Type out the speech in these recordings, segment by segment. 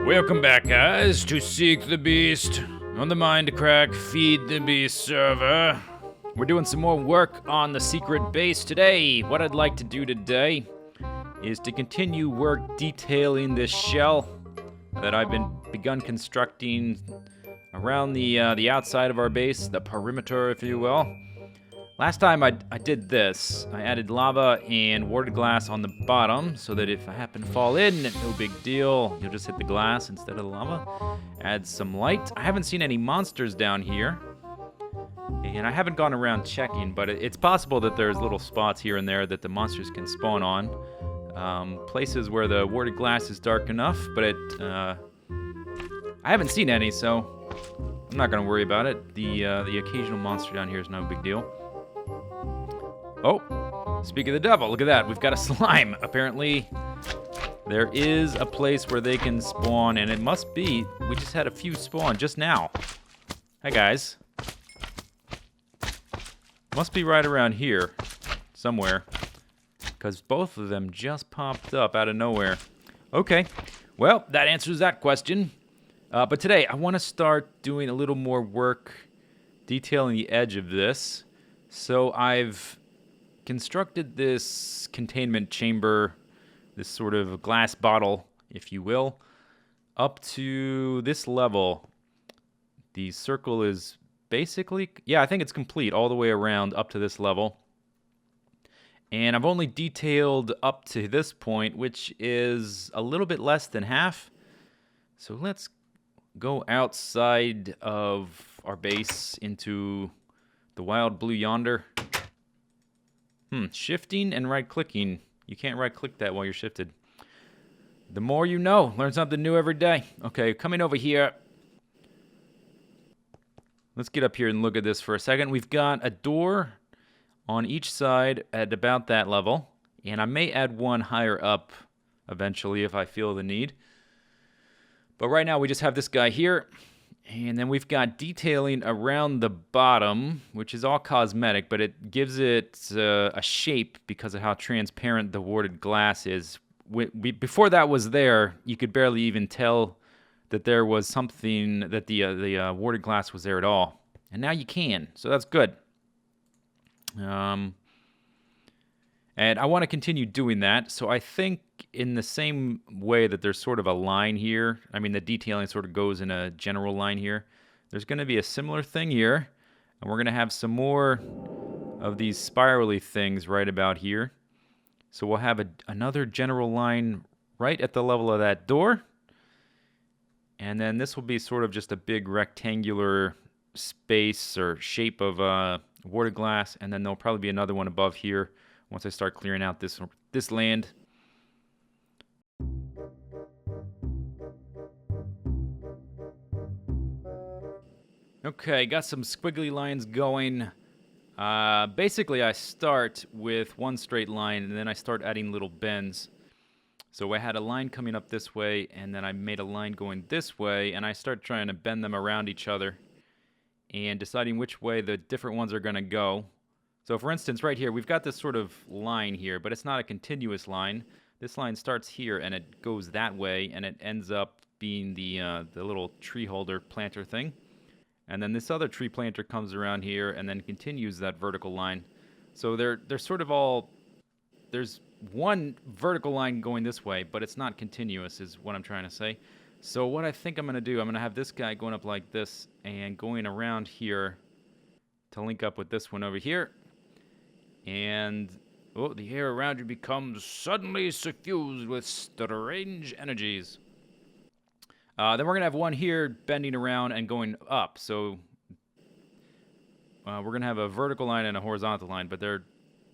Welcome back, guys, to Seek the Beast on the Mindcrack Feed the Beast server. We're doing some more work on the secret base today. What I'd like to do today is to continue work detailing this shell that I've begun constructing around the outside of our base, the perimeter, if you will. Last time I did this, I added lava and warded glass on the bottom so that if I happen to fall in, no big deal. You'll just hit the glass instead of the lava. Add some light. I haven't seen any monsters down here. And I haven't gone around checking, but it's possible that there's little spots here and there that the monsters can spawn on. Places where the warded glass is dark enough, but I haven't seen any, so I'm not going to worry about it. The occasional monster down here is no big deal. Oh, speak of the devil, look at that. We've got a slime. Apparently, there is a place where they can spawn, and it must be, we just had a few spawn just now. Hi, guys. Must be right around here somewhere, because both of them just popped up out of nowhere. Okay, well, that answers that question. But today, I want to start doing a little more work detailing the edge of this. So I've constructed this containment chamber, this sort of glass bottle, if you will, up to this level. The circle is basically, yeah, I think it's complete all the way around up to this level. And I've only detailed up to this point, which is a little bit less than half. So let's go outside of our base into the wild blue yonder. Shifting and right-clicking. You can't right-click that while you're shifted. The more you know. Learn something new every day. Okay, coming over here. Let's get up here and look at this for a second. We've got a door on each side at about that level. And I may add one higher up eventually if I feel the need. But right now we just have this guy here. And then we've got detailing around the bottom, which is all cosmetic, but it gives it a shape because of how transparent the warded glass is. Before that was there, you could barely even tell that there was something, that the warded glass was there at all. And now you can, so that's good. And I want to continue doing that, so I think in the same way that there's sort of a line here, I mean the detailing sort of goes in a general line here, there's going to be a similar thing here, and we're going to have some more of these spirally things right about here. So we'll have another general line right at the level of that door, and then this will be sort of just a big rectangular space or shape of warded glass, and then there'll probably be another one above here once I start clearing out this land. Okay, got some squiggly lines going. Basically, I start with one straight line, and then I start adding little bends. So I had a line coming up this way, and then I made a line going this way, and I start trying to bend them around each other and deciding which way the different ones are going to go. So for instance, right here, we've got this sort of line here, but it's not a continuous line. This line starts here, and it goes that way, and it ends up being the little tree holder planter thing. And then this other tree planter comes around here and then continues that vertical line. So they're sort of all, there's one vertical line going this way, but it's not continuous is what I'm trying to say. So what I think I'm going to do, I'm going to have this guy going up like this and going around here to link up with this one over here. And, oh, the air around you becomes suddenly suffused with strange energies. Then we're going to have one here bending around and going up. So we're going to have a vertical line and a horizontal line, but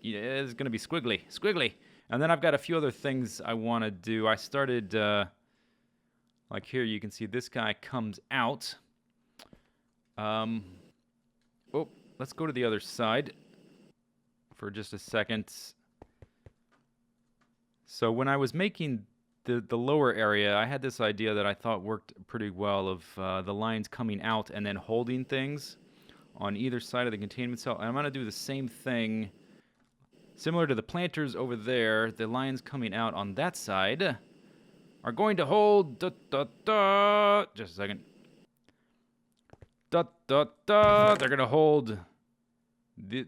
it's going to be squiggly. And then I've got a few other things I want to do. I started, like here, you can see this guy comes out. Oh, let's go to the other side for just a second. So when I was making the lower area, I had this idea that I thought worked pretty well of the lines coming out and then holding things on either side of the containment cell. And I'm going to do the same thing, similar to the planters over there, the lines coming out on that side. are going to hold. Da, da, da. Just a second. Da, da, da. They're going to hold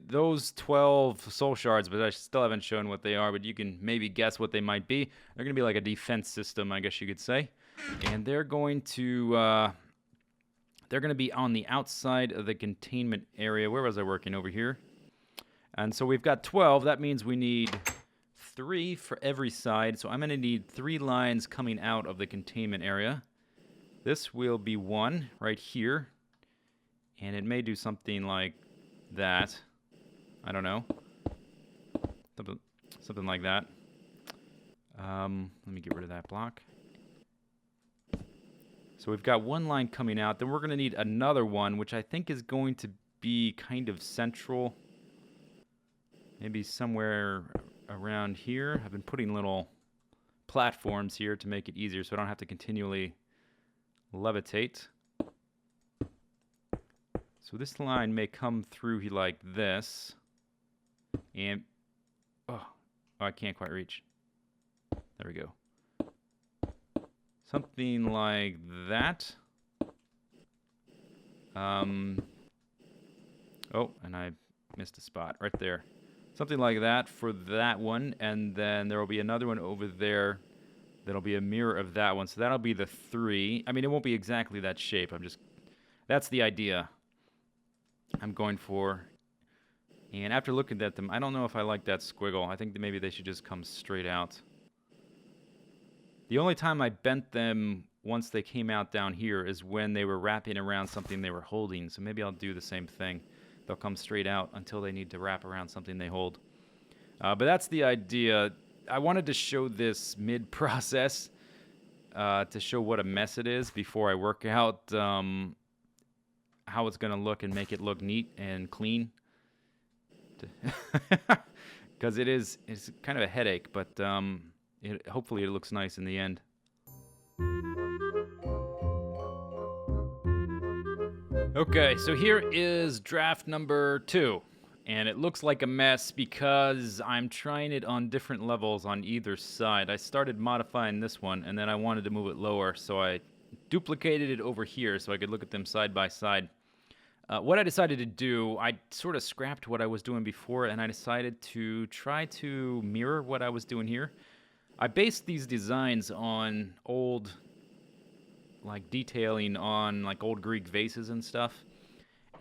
those 12 soul shards, but I still haven't shown what they are, but you can maybe guess what they might be. They're going to be like a defense system, I guess you could say. And they're going to be on the outside of the containment area. Where was I working? Over here. And so we've got 12. That means we need 3 for every side. So I'm going to need 3 lines coming out of the containment area. This will be 1 right here. And it may do something like that. I don't know. Something like that. Let me get rid of that block. So we've got 1 line coming out. Then we're going to need another one, which I think is going to be kind of central. Maybe somewhere around here. I've been putting little platforms here to make it easier so I don't have to continually levitate. So this line may come through like this. And, oh, I can't quite reach. There we go. Something like that. Oh, and I missed a spot right there. Something like that for that one, and then there will be another one over there that'll be a mirror of that one. So that'll be the 3. I mean, it won't be exactly that shape. That's the idea I'm going for. And after looking at them, I don't know if I like that squiggle. I think that maybe they should just come straight out. The only time I bent them once they came out down here is when they were wrapping around something they were holding. So maybe I'll do the same thing. They'll come straight out until they need to wrap around something they hold. But that's the idea. I wanted to show this mid-process to show what a mess it is before I work out how it's going to look and make it look neat and clean. Because it's kind of a headache, but hopefully it looks nice in the end. Okay, so here is draft number 2, and it looks like a mess because I'm trying it on different levels on either side. I started modifying this one, and then I wanted to move it lower, so I duplicated it over here so I could look at them side by side. What I decided to do, I sort of scrapped what I was doing before, and I decided to try to mirror what I was doing here. I based these designs on old, like detailing on like old Greek vases and stuff,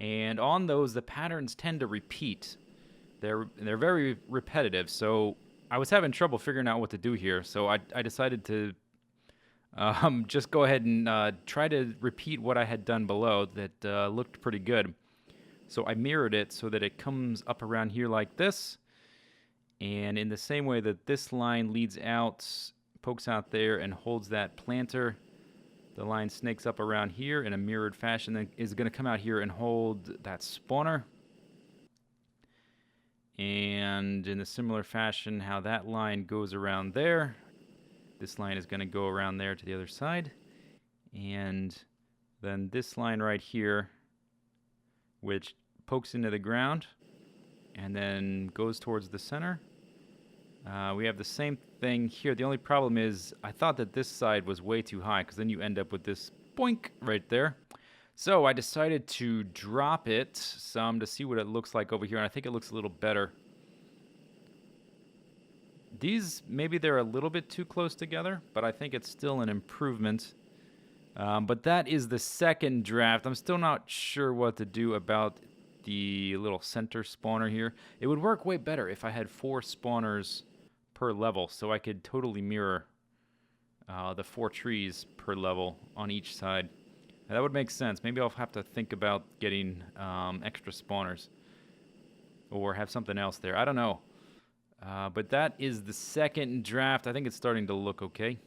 and on those the patterns tend to repeat. They're very repetitive, so I was having trouble figuring out what to do here. So I decided to just go ahead and try to repeat what I had done below that looked pretty good. So I mirrored it so that it comes up around here like this. And in the same way that this line leads out, pokes out there, and holds that planter, the line snakes up around here in a mirrored fashion, then is going to come out here and hold that spawner. And in a similar fashion, how that line goes around there, this line is going to go around there to the other side. And then this line right here, which pokes into the ground and then goes towards the center. We have the same thing here. The only problem is I thought that this side was way too high because then you end up with this boink right there. So I decided to drop it some to see what it looks like over here, and I think it looks a little better. These, maybe they're a little bit too close together, but I think it's still an improvement. But that is the second draft. I'm still not sure what to do about the little center spawner here. It would work way better if I had 4 spawners per level, so I could totally mirror the 4 trees per level on each side. Now, that would make sense. Maybe I'll have to think about getting extra spawners or have something else there. I don't know. But that is the second draft. I think it's starting to look okay.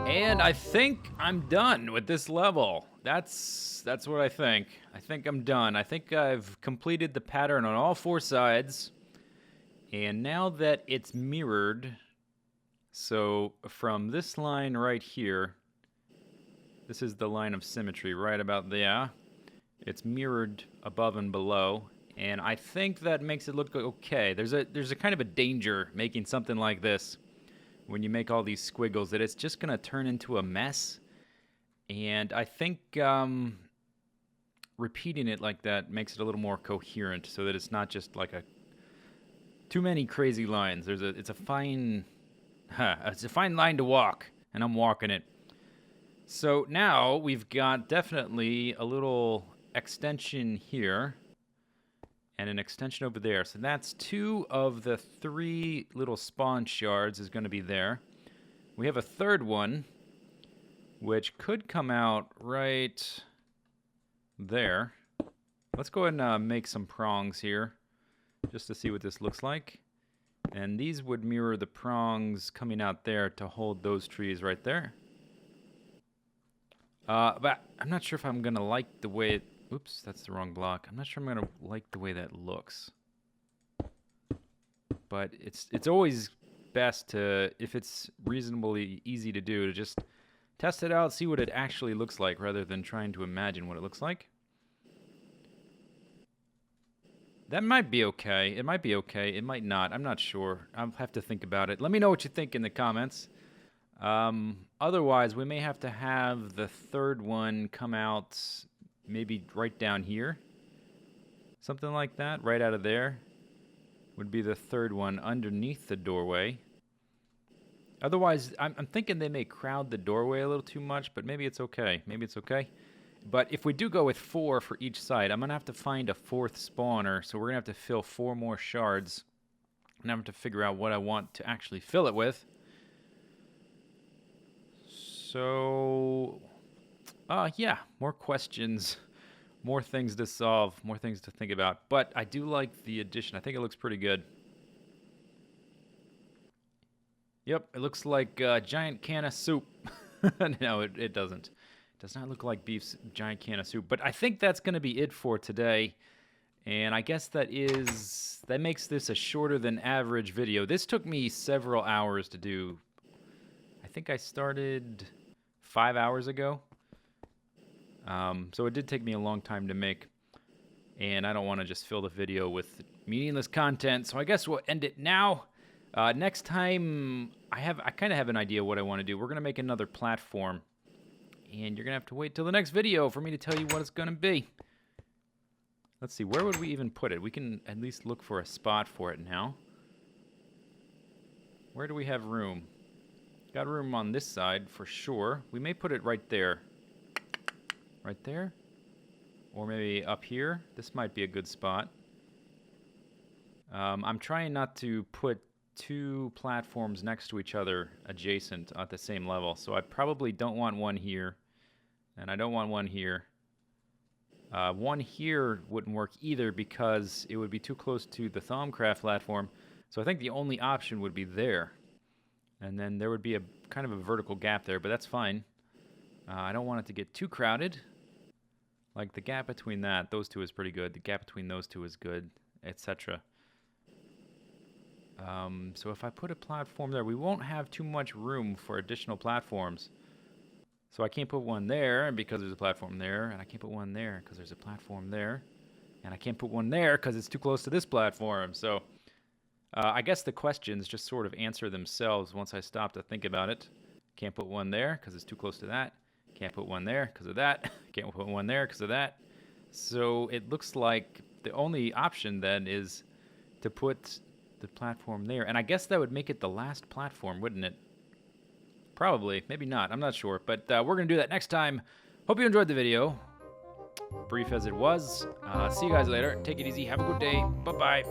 And I think I'm done with this level. That's what I think. I think I'm done. I think I've completed the pattern on all 4 sides. And now that it's mirrored, so from this line right here, this is the line of symmetry right about there. It's mirrored above and below. And I think that makes it look okay. There's a kind of a danger making something like this when you make all these squiggles, that it's just gonna turn into a mess. And I think repeating it like that makes it a little more coherent, so that it's not just like too many crazy lines. It's a fine line to walk, and I'm walking it. So now we've got definitely a little extension here and an extension over there. So that's 2 of the 3 little spawn shards is going to be there. We have a third one, which could come out right there. Let's go ahead and make some prongs here, just to see what this looks like. And these would mirror the prongs coming out there to hold those trees right there. But I'm not sure if I'm going to like the way it... Oops, that's the wrong block. I'm not sure I'm going to like the way that looks. But it's always best to, if it's reasonably easy to do, to just test it out, see what it actually looks like, rather than trying to imagine what it looks like. That might be okay. It might be okay. It might not. I'm not sure. I'll have to think about it. Let me know what you think in the comments. Otherwise, we may have to have the third one come out maybe right down here. Something like that, right out of there, would be the third one underneath the doorway. Otherwise, I'm thinking they may crowd the doorway a little too much, but maybe it's okay. Maybe it's okay. But if we do go with 4 for each side, I'm going to have to find a 4th spawner, so we're going to have to fill 4 more shards. And I'm going to have to figure out what I want to actually fill it with. So, yeah, more questions, more things to solve, more things to think about. But I do like the addition. I think it looks pretty good. Yep, it looks like a giant can of soup. No, it doesn't. It does not look like beef's giant can of soup. But I think that's going to be it for today. And I guess that makes this a shorter than average video. This took me several hours to do. I think I started 5 hours ago. So it did take me a long time to make. And I don't want to just fill the video with meaningless content. So I guess we'll end it now. Next time, I kind of have an idea what I want to do. We're going to make another platform. And you're going to have to wait till the next video for me to tell you what it's going to be. Let's see, where would we even put it? We can at least look for a spot for it now. Where do we have room? Got room on this side for sure. We may put it right there. Right there? Or maybe up here. This might be a good spot. I'm trying not to put 2 platforms next to each other adjacent at the same level. So I probably don't want one here. And I don't want one here. One here wouldn't work either because it would be too close to the Thaumcraft platform. So I think the only option would be there. And then there would be a kind of a vertical gap there, but that's fine. I don't want it to get too crowded. Like the gap between those 2 is pretty good. The gap between those 2 is good, etc. So if I put a platform there, we won't have too much room for additional platforms. So I can't put one there because there's a platform there, and I can't put one there because there's a platform there, and I can't put one there because it's too close to this platform. So I guess the questions just sort of answer themselves once I stop to think about it. Can't put one there because it's too close to that. Can't put one there because of that. Can't put one there because of that. So it looks like the only option then is to put the platform there. And I guess that would make it the last platform, wouldn't it? Probably. Maybe not. I'm not sure. But we're going to do that next time. Hope you enjoyed the video. Brief as it was. See you guys later. Take it easy. Have a good day. Bye-bye.